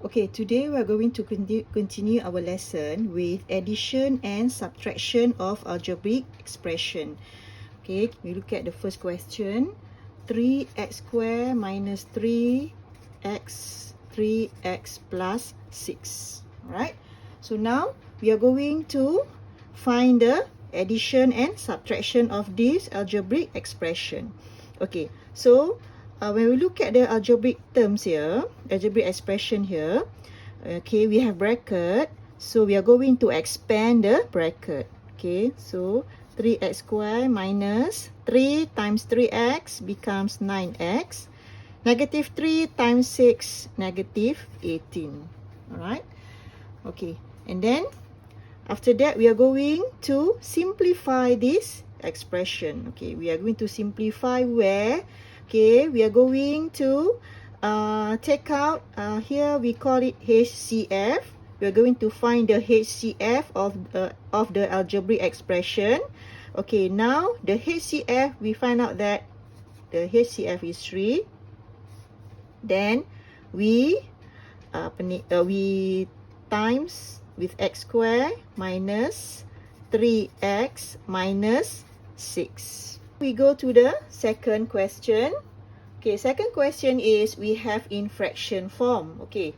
Okay, today we are going to continue our lesson with addition and subtraction of algebraic expression. Okay, we look at the first question. 3x squared minus 3x plus 6. Alright, so now we are going to find the addition and subtraction of this algebraic expression. Okay, so when we look at the algebraic terms here, algebraic expression here, okay, we have bracket. So we are going to expand the bracket. Okay, so 3x squared minus 3 times 3x becomes 9x. Negative 3 times 6, negative 18. Alright, okay, and then after that we are going to simplify this expression. Okay, we are going to simplify where, okay, we are going to take out, here we call it HCF. We are going to find the HCF of the algebraic expression. Okay, now the HCF, we find out that the HCF is 3. Then we times with x squared minus 3x minus 6. We go to the second question. Okay, second question is we have in fraction form. Okay,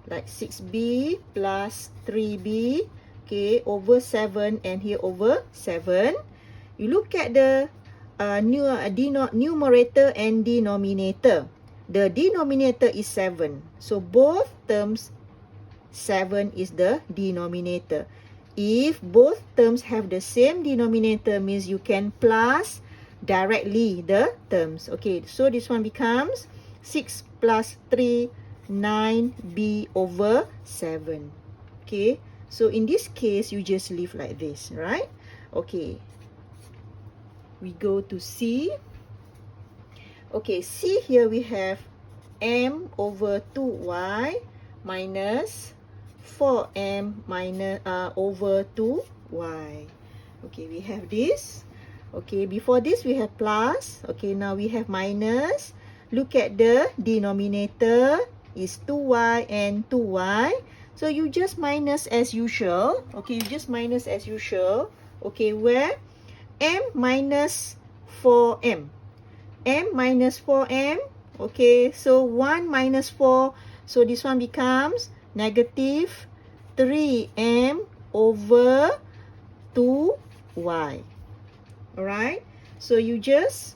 like 6b plus 3b, okay, over 7 and here over 7. You look at the numerator and denominator. The denominator is 7. So both terms 7 is the denominator. If both terms have the same denominator, means you can plus directly the terms. Okay, so this one becomes 6 plus 3, 9b over 7. Okay, so in this case, you just leave like this, right? Okay, we go to C. Okay, C here we have m over 2y minus 4m minus over 2y. Okay, we have this. Okay, before this we have plus. Okay, now we have minus. Look at the denominator is 2y and 2y. So you just minus as usual. Okay, you just minus as usual. Okay, where m minus 4m. M minus 4m. Okay, so 1 minus 4. So this one becomes negative 3m over 2y. Alright, so you just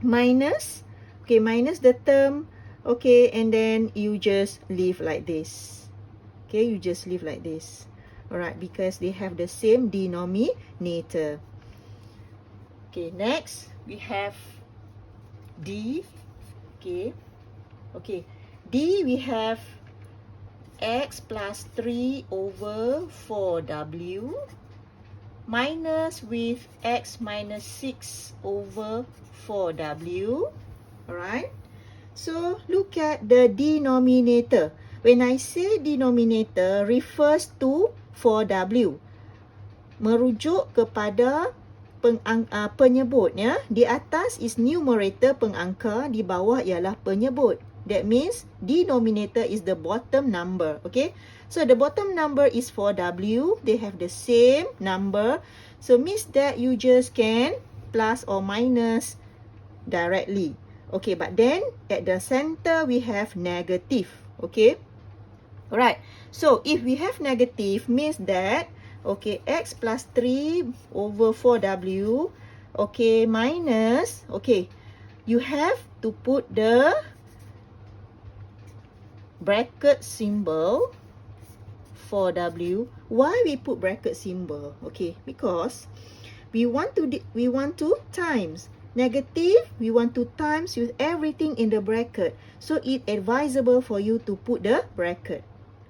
minus, okay, minus the term, okay, and then you just leave like this. Okay, you just leave like this. Alright, because they have the same denominator. Okay, next we have D. Okay, okay, D we have x plus 3 over 4w minus with x minus 6 over 4w. Alright, so look at the denominator. When I say denominator, refers to 4w, merujuk kepada penyebutnya. Di atas is numerator, pengangka, di bawah ialah penyebut. That means denominator is the bottom number. Okay, so the bottom number is 4w. They have the same number, so means that you just can plus or minus directly. Okay, but then at the center we have negative. Okay, alright, so if we have negative, means that, okay, x plus 3 over 4w, okay, minus, okay, you have to put the bracket symbol 4w. Why we put bracket symbol? Okay, because we want to times negative, we want to times with everything in the bracket, so it advisable for you to put the bracket.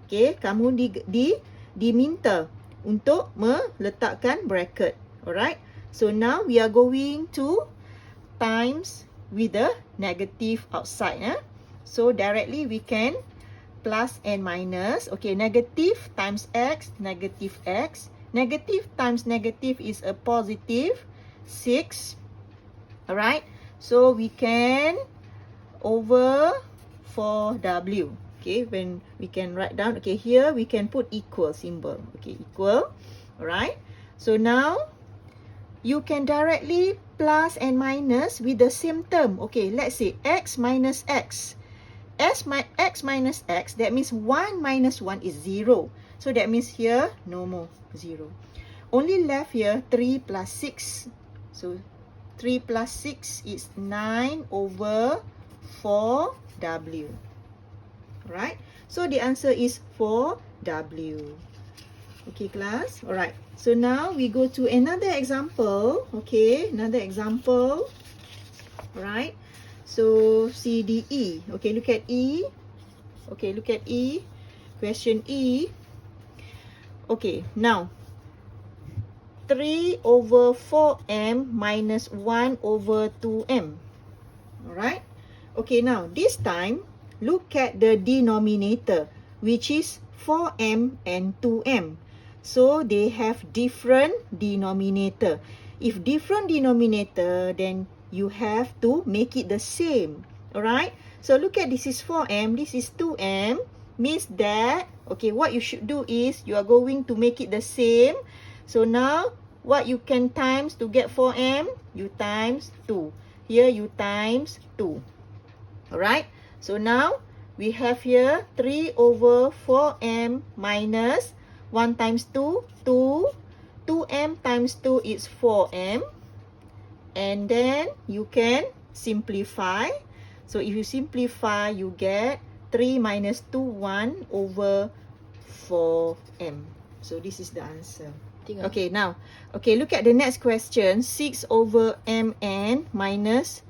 Okay, kamu diminta untuk meletakkan bracket. Alright, so now we are going to times with the negative outside. So directly we can plus and minus. Okay, negative times x, negative x. Negative times negative is a positive 6. Alright, so we can over 4w. Okay, when we can write down, okay, here we can put equal symbol. Okay, equal. Alright. So now you can directly plus and minus with the same term. Okay, let's say x minus x. X minus x, that means 1 minus 1 is 0. So that means here, no more, 0. Only left here 3 plus 6. So 3 plus 6 is 9 over 4w. Right? So the answer is 4w. Okay, class? Alright. So now we go to another example. Okay, another example. Right? So C, D, E. Okay, look at E. Okay, look at E. Question E. Okay, now 3 over 4m minus 1 over 2m. Alright? Okay, now this time, look at the denominator, which is 4m and 2m. So they have different denominator. If different denominator, then you have to make it the same. Alright? So look at this is 4m, this is 2m. Means that, okay, what you should do is, you are going to make it the same. So now, what you can times to get 4m? You times 2. Here you times 2. Alright? So now, we have here 3 over 4m minus 1 times 2, 2. 2m times 2 is 4m. And then, you can simplify. So, if you simplify, you get 3 minus 2, 1 over 4m. So, this is the answer. Okay, now, okay, look at the next question. 6 over mn minus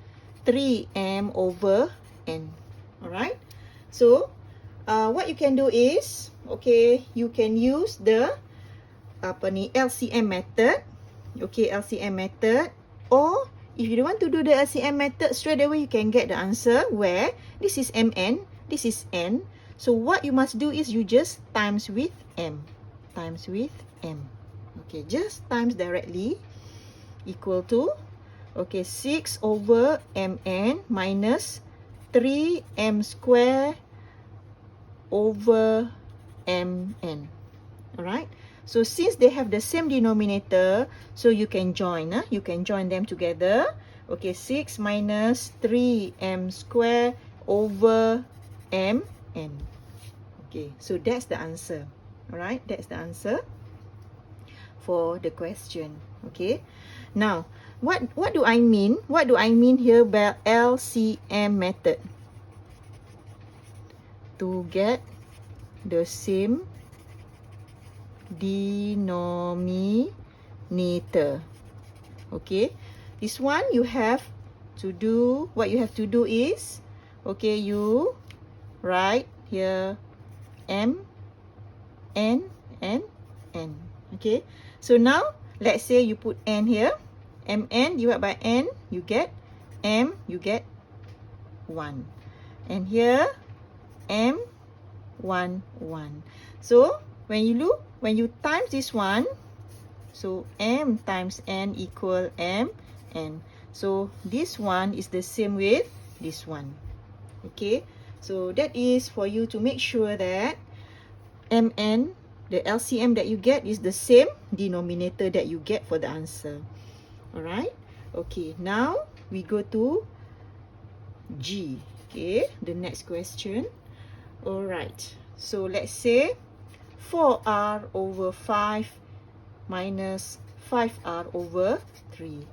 3m over n. Alright? So, what you can do is, okay, you can use the LCM method. Okay, LCM method. Or, if you don't want to do the LCM method, straight away you can get the answer where this is mn, this is n. So, what you must do is you just times with m. Times with m. Okay, just times directly equal to, okay, 6 over mn minus 3m square over mn. Alright? So, since they have the same denominator, so you can join. You can join them together. Okay, 6 minus 3m square over mn. Okay, so that's the answer. Alright, that's the answer for the question. Okay, now what do I mean? What do I mean here by LCM method? To get the same denominator. Okay, this one you have to do, what you have to do is, okay, you write here m, n, and n. Okay, so now let's say you put n here, mn divided by n, you get m, you get 1. And here m, 1, 1. So when you look, when you times this one, so m times n equal m, n. So this one is the same with this one. Okay, so that is for you to make sure that mn, the LCM that you get, is the same denominator that you get for the answer. Alright? Okay, now we go to G. Okay, the next question. Alright, so let's say 4r over 5 minus 5r over 3.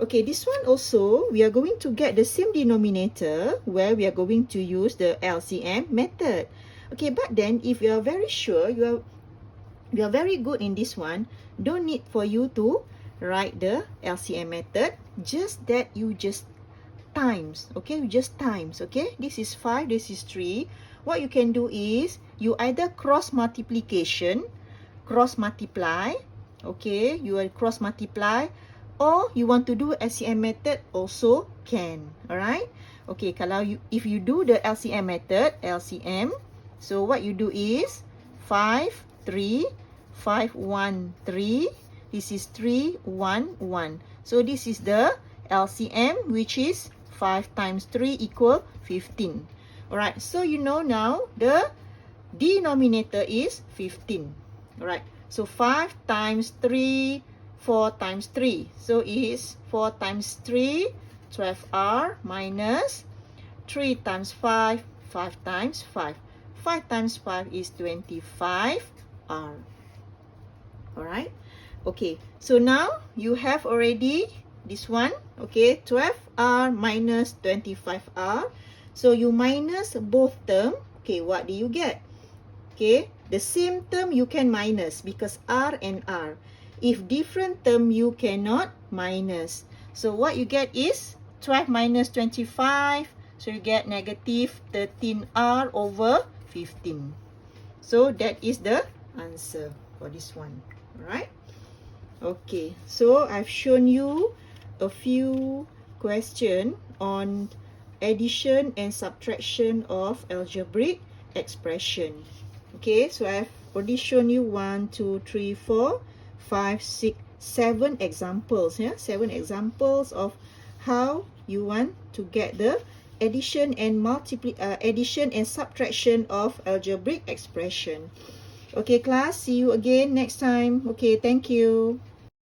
Okay, this one also, we are going to get the same denominator where we are going to use the LCM method. Okay, but then if you are very sure, you are very good in this one, don't need for you to write the LCM method, just that you just times. Okay, you just times. Okay, this is 5, this is 3. What you can do is, you either cross multiplication, cross multiply. Okay, you will cross multiply, or you want to do LCM method also can. Alright? Okay, kalau if you do the LCM method, LCM, so what you do is 5, 3, 5, 1, 3. This is 3, 1, 1. So this is the LCM, which is 5 times 3 equal 15. Alright, so you know now the denominator is 15. Alright, so 5 times 3, 4 times 3. So it is 4 times 3, 12r minus 3 times 5, 5 times 5. 5 times 5 is 25r. Alright, okay, so now you have already this one, okay, 12r minus 25r. So you minus both term. Okay, what do you get? Okay, the same term you can minus because r and r. If different term, you cannot minus. So what you get is 12 minus 25. So you get negative 13r over 15. So that is the answer for this one. Alright? Okay, so I've shown you a few questions on addition and subtraction of algebraic expression. Okay, so I've already shown you 1, 2, 3, 4, 5, 6, 7 examples. Yeah, 7 examples of how you want to get the addition and subtraction of algebraic expression. Okay, class, see you again next time. Okay, thank you.